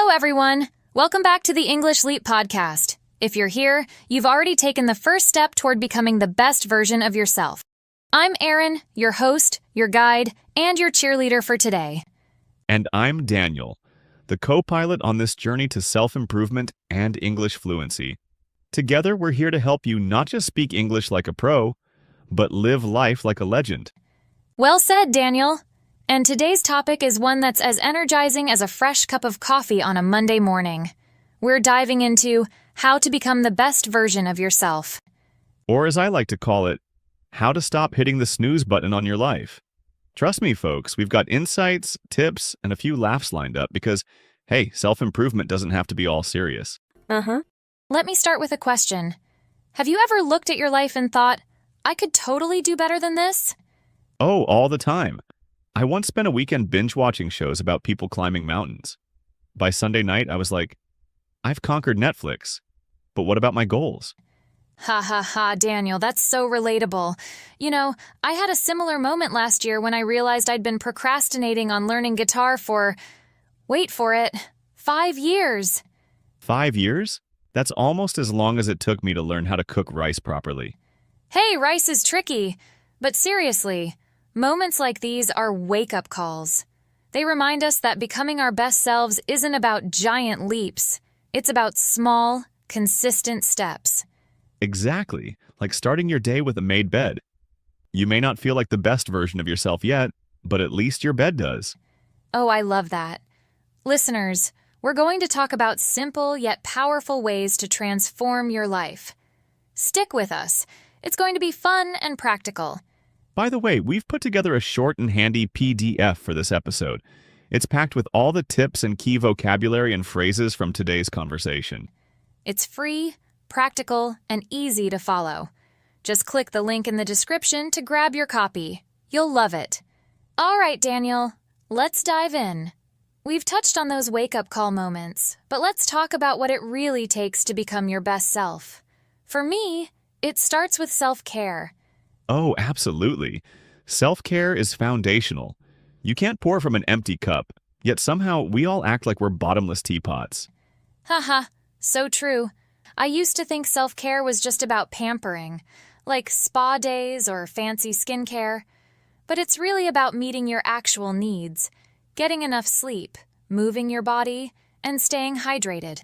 Hello, everyone. Welcome back to the English Leap podcast. If you're here, you've already taken the first step toward becoming the best version of yourself. I'm Erin, your host, your guide, and your cheerleader for today. And I'm Daniel, the co-pilot on this journey to self-improvement and English fluency. Together, we're here to help you not just speak English like a pro, but live life like a legend. Well said, Daniel. And today's topic is one that's as energizing as a fresh cup of coffee on a Monday morning. We're diving into how to become the best version of yourself. Or as I like to call it, how to stop hitting the snooze button on your life. Trust me, folks, we've got insights, tips, and a few laughs lined up because, hey, self-improvement doesn't have to be all serious. Let me start with a question. Have you ever looked at your life and thought, I could totally do better than this? Oh, all the time. I once spent a weekend binge-watching shows about people climbing mountains. By Sunday night, I was like, I've conquered Netflix, but what about my goals? Ha ha ha, Daniel, that's so relatable. You know, I had a similar moment last year when I realized I'd been procrastinating on learning guitar for, wait for it, 5 years. 5 years? That's almost as long as it took me to learn how to cook rice properly. Hey, rice is tricky. But seriously, moments like these are wake-up calls. They remind us that becoming our best selves isn't about giant leaps. It's about small, consistent steps. Exactly, like starting your day with a made bed. You may not feel like the best version of yourself yet, but at least your bed does. Oh, I love that. Listeners, we're going to talk about simple yet powerful ways to transform your life. Stick with us. It's going to be fun and practical. By the way, we've put together a short and handy PDF for this episode. It's packed with all the tips and key vocabulary and phrases from today's conversation. It's free, practical, and easy to follow. Just click the link in the description to grab your copy. You'll love it. All right, Daniel, let's dive in. We've touched on those wake-up call moments, but let's talk about what it really takes to become your best self. For me, it starts with self-care. Oh, absolutely. Self-care is foundational. You can't pour from an empty cup, yet somehow we all act like we're bottomless teapots. Haha, so true. I used to think self-care was just about pampering, like spa days or fancy skincare. But it's really about meeting your actual needs, getting enough sleep, moving your body, and staying hydrated.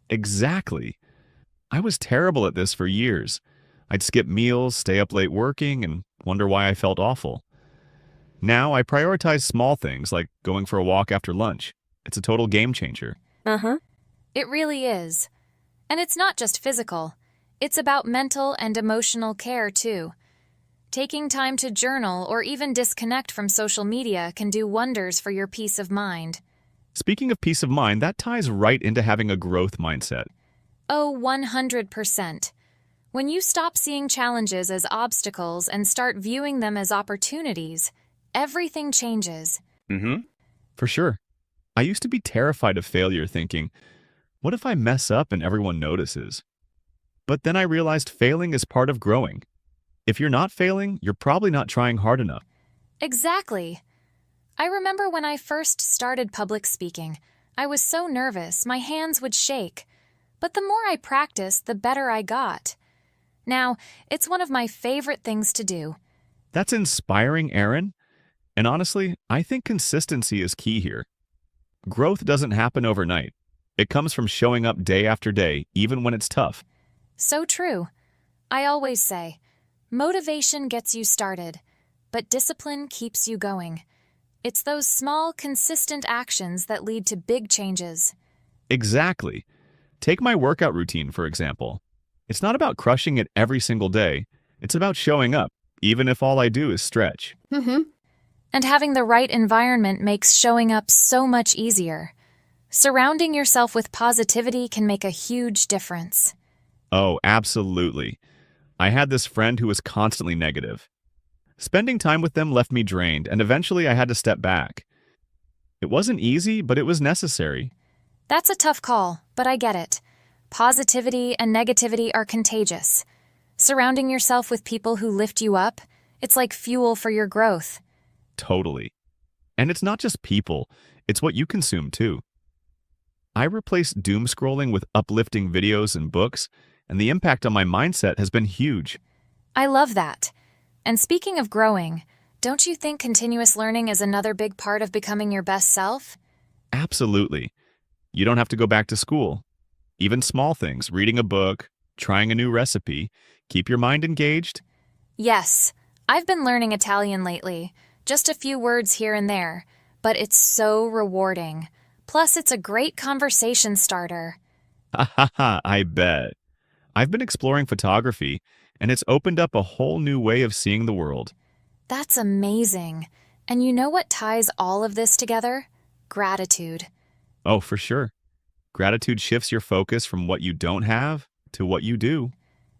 Exactly. I was terrible at this for years. I'd skip meals, stay up late working, and wonder why I felt awful. Now I prioritize small things like going for a walk after lunch. It's a total game changer. It really is. And it's not just physical. It's about mental and emotional care, too. Taking time to journal or even disconnect from social media can do wonders for your peace of mind. Speaking of peace of mind, that ties right into having a growth mindset. Oh, 100%. When you stop seeing challenges as obstacles and start viewing them as opportunities, everything changes. For sure. I used to be terrified of failure, thinking, what if I mess up and everyone notices? But then I realized failing is part of growing. If you're not failing, you're probably not trying hard enough. Exactly. I remember when I first started public speaking, I was so nervous, my hands would shake. But the more I practiced, the better I got. Now, it's one of my favorite things to do. That's inspiring, Erin. And honestly, I think consistency is key here. Growth doesn't happen overnight. It comes from showing up day after day, even when it's tough. So true. I always say, motivation gets you started, but discipline keeps you going. It's those small, consistent actions that lead to big changes. Exactly. Take my workout routine, for example. It's not about crushing it every single day. It's about showing up, even if all I do is stretch. And having the right environment makes showing up so much easier. Surrounding yourself with positivity can make a huge difference. Oh, absolutely. I had this friend who was constantly negative. Spending time with them left me drained, and eventually I had to step back. It wasn't easy, but it was necessary. That's a tough call, but I get it. Positivity and negativity are contagious. Surrounding yourself with people who lift you up, it's like fuel for your growth. Totally. And it's not just people, it's what you consume too. I replaced doom scrolling with uplifting videos and books, and the impact on my mindset has been huge. I love that. And speaking of growing, don't you think continuous learning is another big part of becoming your best self? Absolutely. You don't have to go back to school. Even small things, reading a book, trying a new recipe, keep your mind engaged. Yes, I've been learning Italian lately, just a few words here and there, but it's so rewarding. Plus, it's a great conversation starter. Ha ha ha, I bet. I've been exploring photography, and it's opened up a whole new way of seeing the world. That's amazing. And you know what ties all of this together? Gratitude. Oh, for sure. Gratitude shifts your focus from what you don't have to what you do.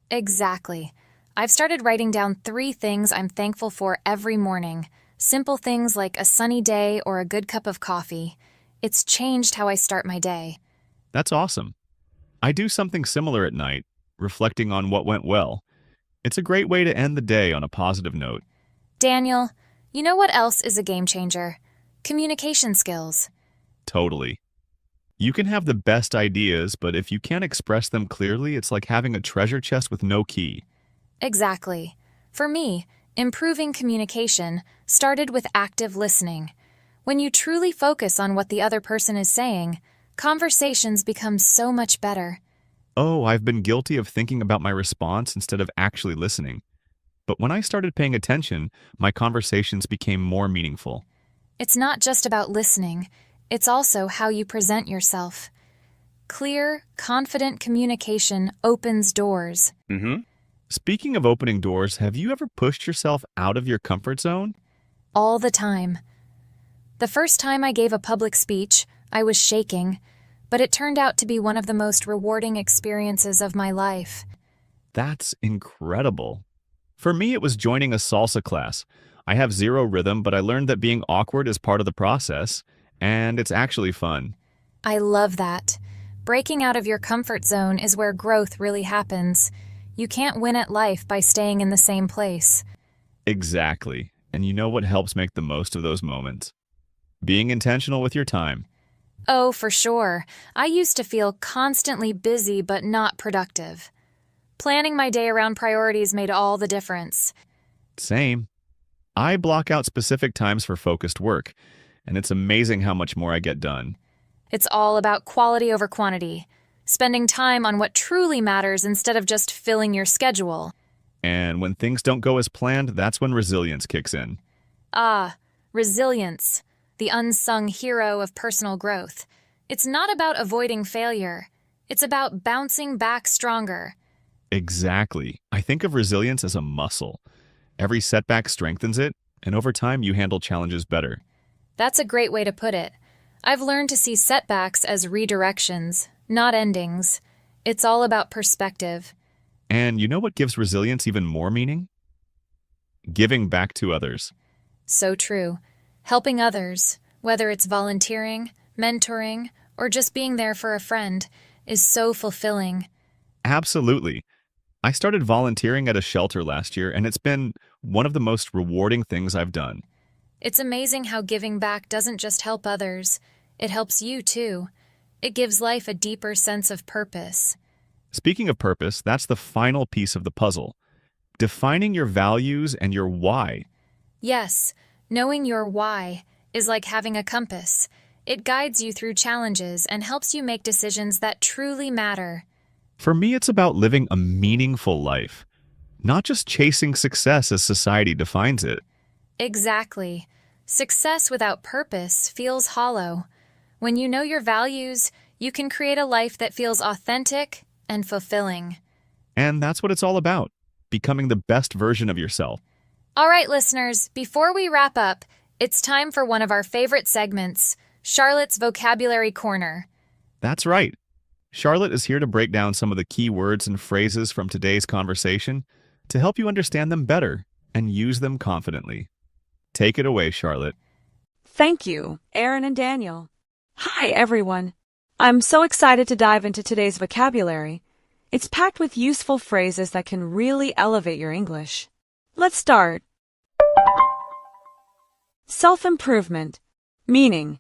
Exactly. I've started writing down 3 things I'm thankful for every morning. Simple things like a sunny day or a good cup of coffee. It's changed how I start my day. That's awesome. I do something similar at night, reflecting on what went well. It's a great way to end the day on a positive note. Daniel, you know what else is a game changer? Communication skills. Totally. You can have the best ideas, but if you can't express them clearly, it's like having a treasure chest with no key. Exactly. For me, improving communication started with active listening. When you truly focus on what the other person is saying, conversations become so much better. Oh, I've been guilty of thinking about my response instead of actually listening. But when I started paying attention, my conversations became more meaningful. It's not just about listening, it's also how you present yourself. Clear, confident communication opens doors. Speaking of opening doors, have you ever pushed yourself out of your comfort zone? All the time. The first time I gave a public speech, I was shaking, but it turned out to be one of the most rewarding experiences of my life. That's incredible. For me, it was joining a salsa class. I have zero rhythm, but I learned that being awkward is part of the process, and it's actually fun. I love that. Breaking out of your comfort zone is where growth really happens. You can't win at life by staying in the same place. Exactly. And you know what helps make the most of those moments? Being intentional with your time. Oh, for sure. I used to feel constantly busy but not productive. Planning my day around priorities made all the difference. Same. I block out specific times for focused work, and it's amazing how much more I get done. It's all about quality over quantity. Spending time on what truly matters instead of just filling your schedule. And when things don't go as planned, that's when resilience kicks in. Ah, resilience, the unsung hero of personal growth. It's not about avoiding failure. It's about bouncing back stronger. Exactly. I think of resilience as a muscle. Every setback strengthens it, and over time you handle challenges better. That's a great way to put it. I've learned to see setbacks as redirections, not endings. It's all about perspective. And you know what gives resilience even more meaning? Giving back to others. So true. Helping others, whether it's volunteering, mentoring, or just being there for a friend, is so fulfilling. Absolutely. I started volunteering at a shelter last year, and it's been one of the most rewarding things I've done. It's amazing how giving back doesn't just help others, it helps you too. It gives life a deeper sense of purpose. Speaking of purpose, that's the final piece of the puzzle. Defining your values and your why. Yes, knowing your why is like having a compass. It guides you through challenges and helps you make decisions that truly matter. For me, it's about living a meaningful life, not just chasing success as society defines it. Exactly. Success without purpose feels hollow. When you know your values, you can create a life that feels authentic and fulfilling. And that's what it's all about, becoming the best version of yourself. All right, listeners, before we wrap up, it's time for one of our favorite segments, Charlotte's Vocabulary Corner. That's right. Charlotte is here to break down some of the key words and phrases from today's conversation to help you understand them better and use them confidently. Take it away, Charlotte. Thank you, Erin and Daniel. Hi, everyone. I'm so excited to dive into today's vocabulary. It's packed with useful phrases that can really elevate your English. Let's start. Self-improvement. Meaning,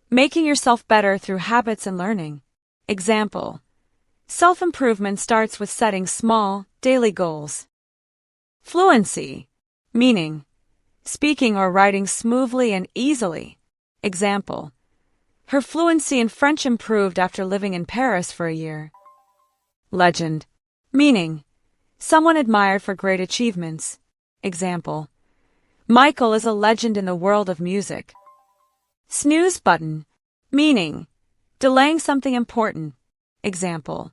making yourself better through habits and learning. Example: self-improvement starts with setting small, daily goals. Fluency, meaning speaking or writing smoothly and easily. Example: her fluency in French improved after living in Paris for a year. Legend, meaning someone admired for great achievements. Example: Michael is a legend in the world of music. Snooze button, meaning delaying something important. Example: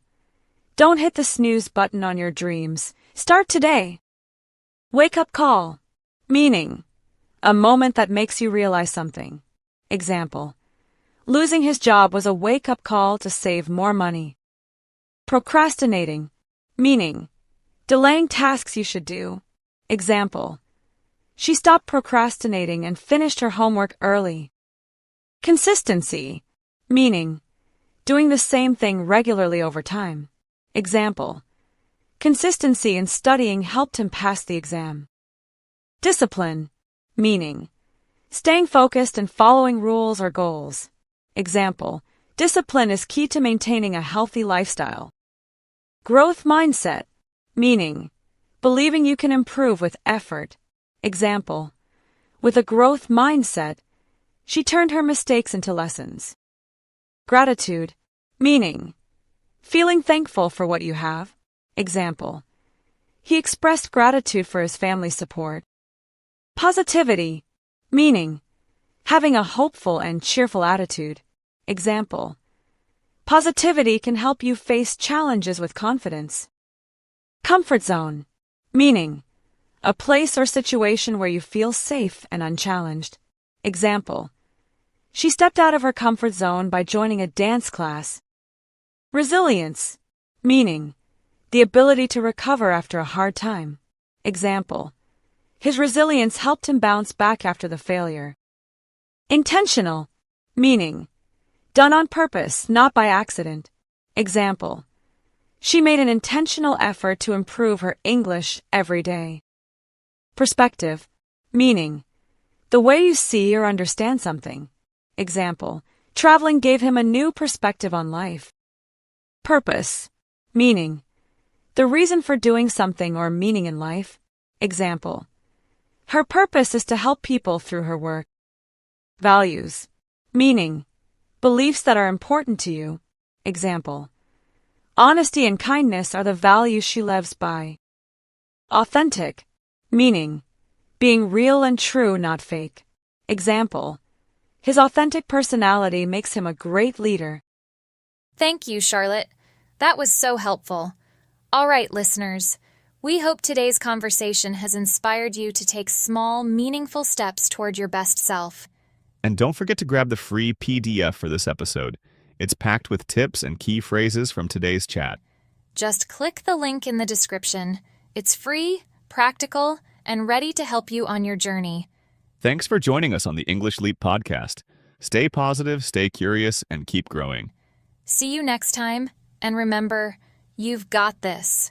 don't hit the snooze button on your dreams. Start today. Wake-up call, meaning a moment that makes you realize something. Example: losing his job was a wake-up call to save more money. Procrastinating, meaning delaying tasks you should do. Example: she stopped procrastinating and finished her homework early. Consistency, meaning doing the same thing regularly over time. Example: consistency in studying helped him pass the exam. Discipline, meaning staying focused and following rules or goals. Example: discipline is key to maintaining a healthy lifestyle. Growth mindset, meaning believing you can improve with effort. Example: with a growth mindset, she turned her mistakes into lessons. Gratitude, meaning feeling thankful for what you have. Example: he expressed gratitude for his family's support. Positivity, meaning having a hopeful and cheerful attitude. Example: positivity can help you face challenges with confidence. Comfort zone, meaning a place or situation where you feel safe and unchallenged. Example: she stepped out of her comfort zone by joining a dance class. Resilience, meaning the ability to recover after a hard time. Example: his resilience helped him bounce back after the failure. Intentional, meaning done on purpose, not by accident. Example: she made an intentional effort to improve her English every day. Perspective, meaning the way you see or understand something. Example: traveling gave him a new perspective on life. Purpose, meaning the reason for doing something or meaning in life. Example: her purpose is to help people through her work. Values, meaning beliefs that are important to you. Example: honesty and kindness are the values she lives by. Authentic, meaning being real and true, not fake. Example: his authentic personality makes him a great leader. Thank you, Charlotte. That was so helpful. All right, listeners. We hope today's conversation has inspired you to take small, meaningful steps toward your best self. And don't forget to grab the free PDF for this episode. It's packed with tips and key phrases from today's chat. Just click the link in the description. It's free, practical, and ready to help you on your journey. Thanks for joining us on the English Leap podcast. Stay positive, stay curious, and keep growing. See you next time, and remember, you've got this.